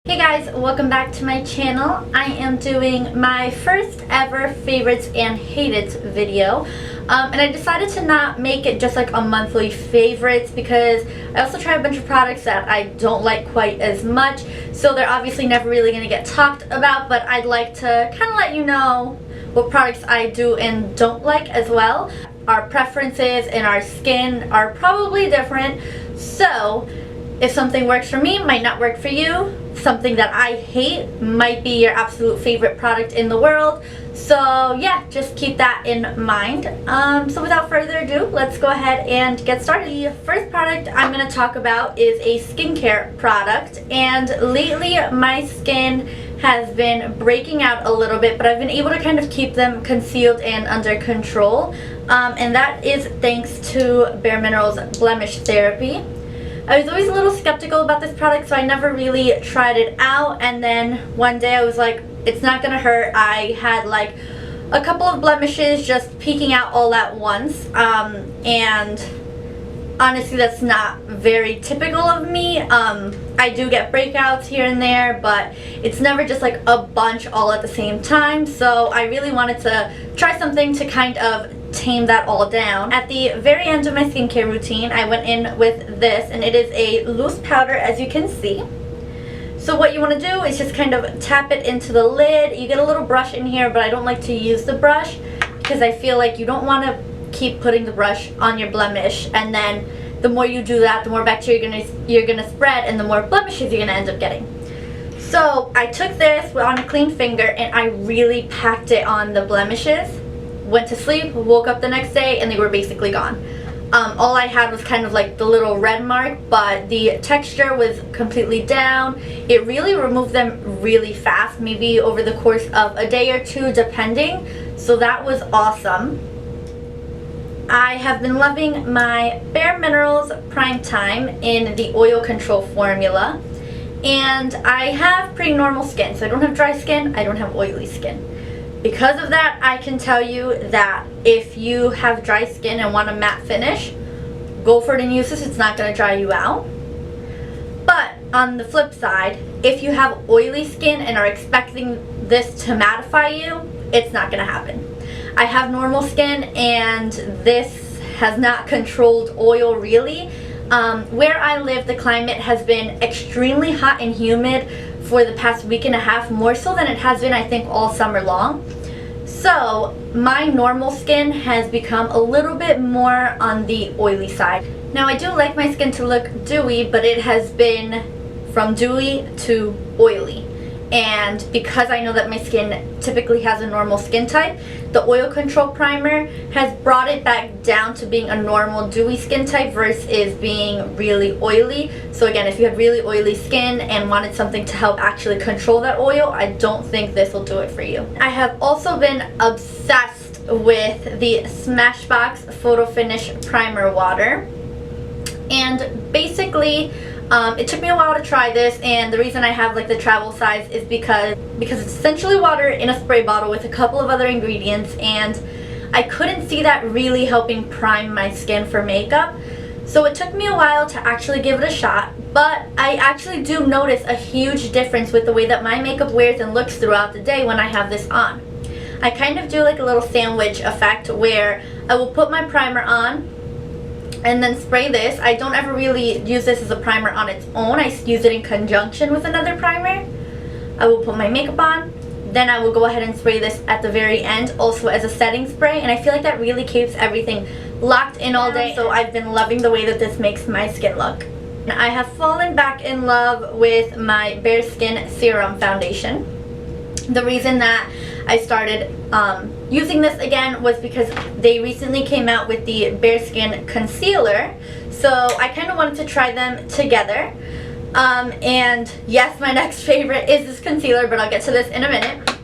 Hey guys, welcome back to my channel. I am doing my first ever favorites and hated video. And I decided to not make it just like a monthly favorites because I also try a bunch of products that I don't like quite as much. So they're obviously never really going to get talked about, but I'd like to kind of let you know what products I do and don't like as well. Our preferences and our skin are probably different. So if something works for me, might not work for you. Something that I hate might be your absolute favorite product in the world. So yeah, just keep that in mind. So without further ado, let's go ahead and get started. The first product I'm going to talk about is a skincare product. And lately my skin has been breaking out a little bit, but I've been able to kind of keep them concealed and under control. And that is thanks to Bare Minerals Blemish Therapy. I was always a little skeptical about this product, so I never really tried it out, and then one day I was like, it's not gonna hurt. I had like a couple of blemishes just peeking out all at once, and honestly that's not very typical of me. I do get breakouts here and there, but it's never just like a bunch all at the same time, so I really wanted to try something to kind of tame that all down. At the very end of my skincare routine, I went in with this, and it is a loose powder, as you can see. So what you want to do is just kind of tap it into the lid. You get a little brush in here, but I don't like to use the brush because I feel like you don't want to keep putting the brush on your blemish, and then the more you do that, the more bacteria you're gonna spread, and the more blemishes you're gonna end up getting. So I took this on a clean finger and I really packed it on the blemishes. Went to sleep, woke up the next day, and they were basically gone. All I had was kind of like the little red mark, but the texture was completely down. It really removed them really fast, maybe over the course of a day or two depending. So that was awesome. I have been loving my Bare Minerals Prime Time in the oil control formula. And I have pretty normal skin, so I don't have dry skin, I don't have oily skin. Because of that, I can tell you that if you have dry skin and want a matte finish, go for it and use this. It's not going to dry you out. But on the flip side, if you have oily skin and are expecting this to mattify you, it's not going to happen. I have normal skin and this has not controlled oil really. Where I live, the climate has been extremely hot and humid for the past week and a half, more so than it has been, I think, all summer long. So my normal skin has become a little bit more on the oily side. Now I do like my skin to look dewy, but it has been from dewy to oily. And because I know that my skin typically has a normal skin type, the oil control primer has brought it back down to being a normal dewy skin type versus being really oily. So again, if you have really oily skin and wanted something to help actually control that oil, I don't think this will do it for you. I have also been obsessed with the Smashbox Photo Finish Primer Water. And basically, it took me a while to try this, and the reason I have like the travel size is because it's essentially water in a spray bottle with a couple of other ingredients, and I couldn't see that really helping prime my skin for makeup. So it took me a while to actually give it a shot, but I actually do notice a huge difference with the way that my makeup wears and looks throughout the day when I have this on. I kind of do like a little sandwich effect where I will put my primer on and then spray this. I don't ever really use this as a primer on its own. I use it in conjunction with another primer. I will put my makeup on, then I will go ahead and spray this at the very end, also as a setting spray, and I feel like that really keeps everything locked in all day. So I've been loving the way that this makes my skin look. I have fallen back in love with my Bare Skin Serum Foundation. The reason that I started using this again was because they recently came out with the Bare Skin Concealer, so I kind of wanted to try them together. And yes, my next favorite is this concealer, but I'll get to this in a minute.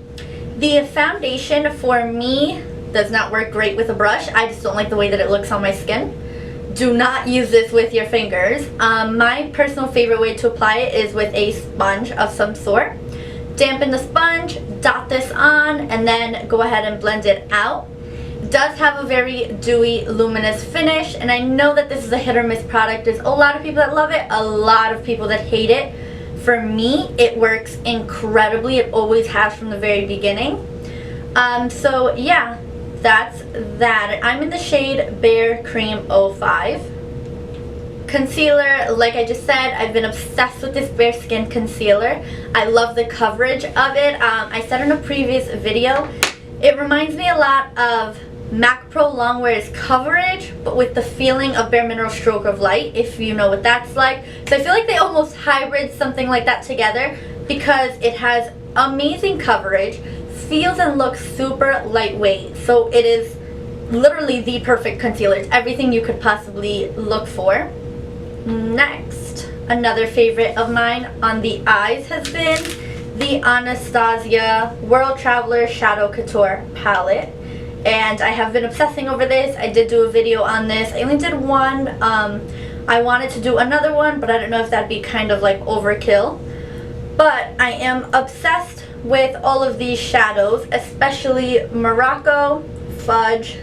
The foundation for me does not work great with a brush. I just don't like the way that it looks on my skin. Do not use this with your fingers. My personal favorite way to apply it is with a sponge of some sort. Dampen the sponge, dot this on, and then go ahead and blend it out. It does have a very dewy, luminous finish, and I know that this is a hit or miss product. There's a lot of people that love it, a lot of people that hate it. for me, it works incredibly. It always has from the very beginning. So yeah, that's that. I'm in the shade Bare Cream 05. Concealer, like I just said, I've been obsessed with this Bare Skin concealer. I love the coverage of it. I said in a previous video, it reminds me a lot of MAC Pro Longwear's coverage, but with the feeling of Bare Mineral Stroke of Light, if you know what that's like. So I feel like they almost hybrid something like that together because it has amazing coverage, feels and looks super lightweight. So it is literally the perfect concealer. It's everything you could possibly look for. Next, another favorite of mine on the eyes has been the Anastasia World Traveler Shadow Couture palette. And I have been obsessing over this. I did do a video on this. I only did one. I wanted to do another one, but I don't know if that'd be kind of like overkill. But I am obsessed with all of these shadows, especially Morocco, Fudge,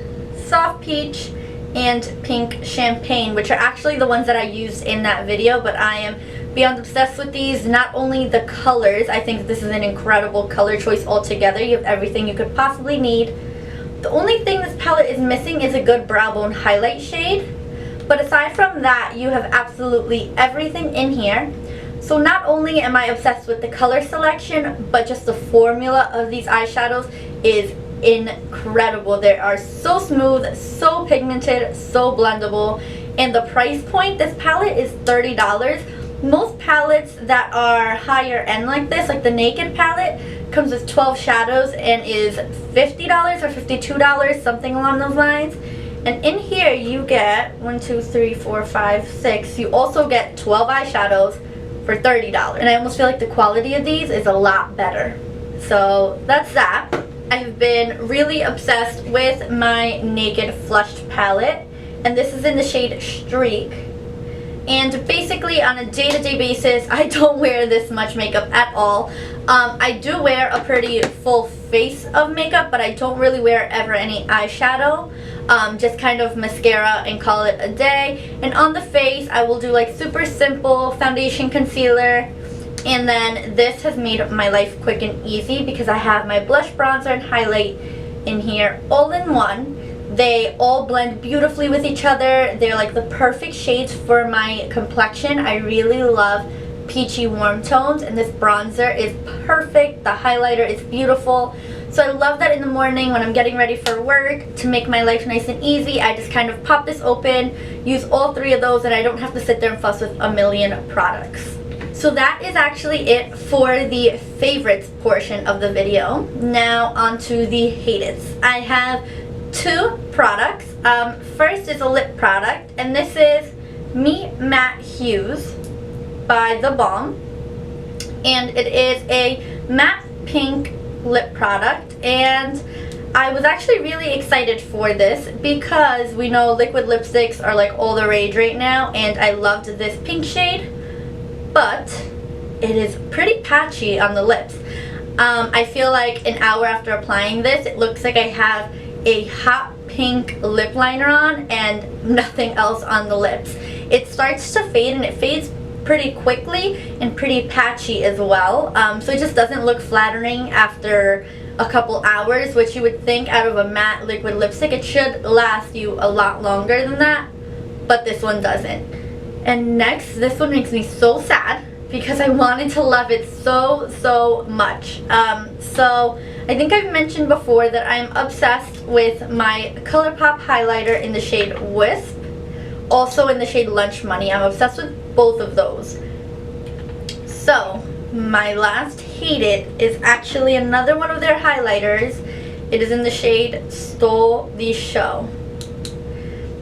Soft Peach, and Pink Champagne, which are actually the ones that I used in that video, but I am beyond obsessed with these. Not only the colors, I think this is an incredible color choice altogether. You have everything you could possibly need. The only thing this palette is missing is a good brow bone highlight shade, but aside from that, you have absolutely everything in here. So not only am I obsessed with the color selection, but just the formula of these eyeshadows is incredible. They are so smooth, so pigmented, so blendable, and the price point, this palette is $30. Most palettes that are higher end like this, like the Naked palette, comes with 12 shadows and is $50 or $52, something along those lines. And in here you get 1, 2, 3, 4, 5, 6. You also get 12 eyeshadows for $30. And I almost feel like the quality of these is a lot better. So that's that. I've been really obsessed with my Naked Flushed palette, and this is in the shade Streak. And basically on a day-to-day basis, I don't wear this much makeup at all. I do wear a pretty full face of makeup, but I don't really wear ever any eyeshadow. Just kind of mascara and call it a day. And on the face, I will do like super simple foundation, concealer. And then this has made my life quick and easy because I have my blush, bronzer, and highlight in here all in one. They all blend beautifully with each other. They're like the perfect shades for my complexion. I really love peachy warm tones, and this bronzer is perfect. The highlighter is beautiful. So I love that in the morning when I'm getting ready for work to make my life nice and easy. I just kind of pop this open, use all three of those, and I don't have to sit there and fuss with a million products. So that is actually it for the favorites portion of the video. Now onto the hated. I have two products. First is a lip product, and this is Me Matte Hues by The Balm, and it is a matte pink lip product. And I was actually really excited for this because we know liquid lipsticks are like all the rage right now, and I loved this pink shade, but it is pretty patchy on the lips. I feel like an hour after applying this, it looks like I have a hot pink lip liner on and nothing else on the lips. It starts to fade, and it fades pretty quickly and pretty patchy as well. So it just doesn't look flattering after a couple hours, which you would think out of a matte liquid lipstick it should last you a lot longer than that, but this one doesn't. And next, this one makes me so sad because I wanted to love it so much. So I think I've mentioned before that I'm obsessed with my ColourPop highlighter in the shade Wisp, also in the shade Lunch Money. I'm obsessed with both of those. So my last hated is actually another one of their highlighters. It is in the shade Stole the Show.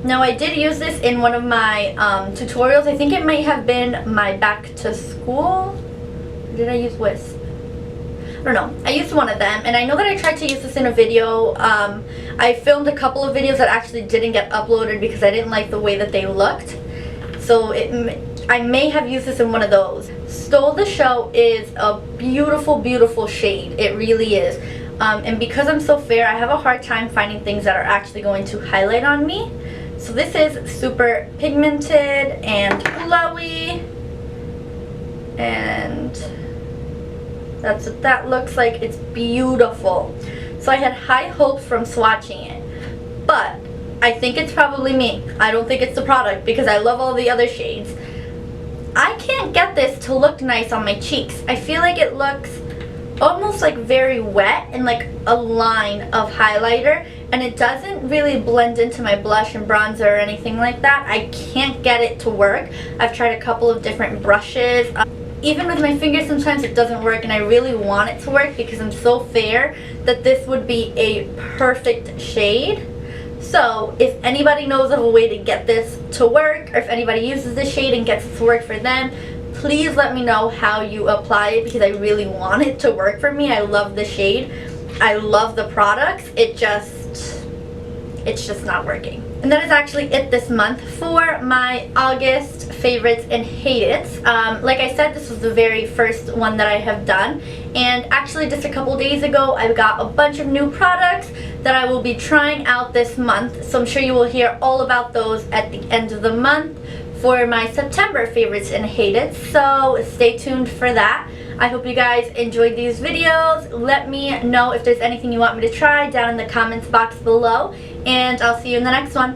Now I did use this in one of my tutorials. I think it might have been my back to school. Or did I use Wisp? I don't know. I used one of them, and I know that I tried to use this in a video. I filmed a couple of videos that actually didn't get uploaded because I didn't like the way that they looked. So I may have used this in one of those. Stole the Show is a beautiful shade. It really is. And because I'm so fair, I have a hard time finding things that are actually going to highlight on me. So this is super pigmented and glowy, and that's what that looks like. It's beautiful. So I had high hopes from swatching it, but I think it's probably me. I don't think it's the product because I love all the other shades. I can't get this to look nice on my cheeks. I feel like it looks almost like very wet and like a line of highlighter, and it doesn't really blend into my blush and bronzer or anything like that. I can't get it to work. I've tried a couple of different brushes. Even with my fingers sometimes it doesn't work, and I really want it to work because I'm so fair that this would be a perfect shade. So if anybody knows of a way to get this to work, or if anybody uses this shade and gets it to work for them, please let me know how you apply it because I really want it to work for me. I love the shade. I love the products. It's just not working. And that is actually it this month for my August favorites and hate-its. Like I said, this was the very first one that I have done. And actually just a couple days ago, I got a bunch of new products that I will be trying out this month. So I'm sure you will hear all about those at the end of the month for my September favorites and hate-its. So stay tuned for that. I hope you guys enjoyed these videos. Let me know if there's anything you want me to try down in the comments box below. And I'll see you in the next one.